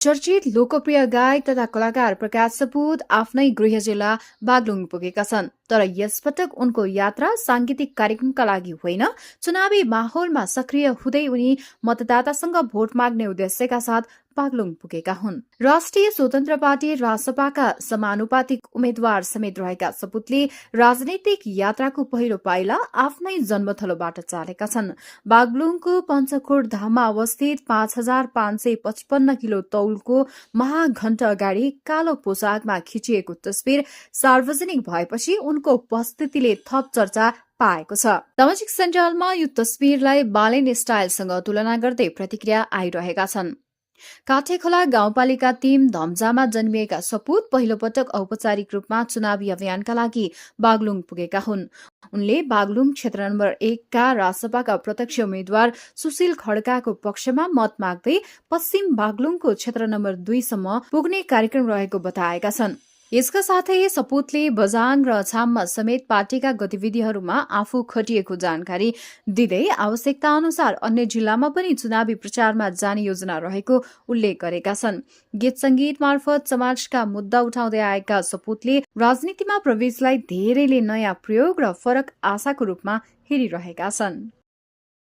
चर्चित लोकप्रिय गायक तथा कलाकार प्रकाश सपुत आफ्नै गृह जिल्ला बागलुङ पुगेका छन्। तर यसपटक उनको यात्रा सांगीतिक कार्यक्रमका लागि होइन, चुनावी माहौलमा सक्रिय हुँदै उनी मतदातासँग भोट माग्ने उद्देश्यका साथ बागलुङ पुगेका हुन्। राष्ट्रिय स्वतन्त्र पार्टी रासपाका समानुपातिक उम्मेद्वार समेत रहेका सपुतले राजनैतिक यात्राको पहिलो पाइला आफ्नै जन्मथलोबाट चालेका छन्। बागलुङको पञ्चकोट धाममा अवस्थित 5,555 किलो तौलको महाघण्ट अगाडि कालो पोसाकमा खिचिएको तस्विर सार्वजनिक भएपछि उनको उपस्थितिले थप चर्चा पाएको छ। सामाजिक सञ्जालमा यो तस्विरलाई बालेन स्टाइलसँग तुलना गर्दै प्रतिक्रिया आइरहेका छन्। काठेखोला गाउँपालिका 3 धम्जामा जन्मिएका सपुत पहिलो पटक औपचारिक रूपमा चुनावी अभियानका लागि बागलुङ पुगेका हुन्। उनले बागलुङ क्षेत्र नम्बर 1 का रासपाका प्रत्यक्ष उम्मेद्वार सुशील खड्काको पक्षमा मत माग्दै पश्चिम बागलुङको क्षेत्र नम्बर 2 सम्म पुग्ने कार्यक्रम रहेको बताएका छन्। यसका साथै सपुतले बजाङ र अछाममा समेत पार्टीका गतिविधिहरूमा आफू खटिएको जानकारी दिँदै आवश्यकता अनुसार अन्य जिल्लामा पनि चुनावी प्रचारमा जाने योजना रहेको उल्लेख गरेका छन्। गीत संगीत मार्फत समाजका मुद्दा उठाउँदै आएका सपुतले राजनीतिमा प्रवेशलाई धेरैले नयाँ प्रयोग र फरक आशाको रूपमा हेरिरहेका छन्।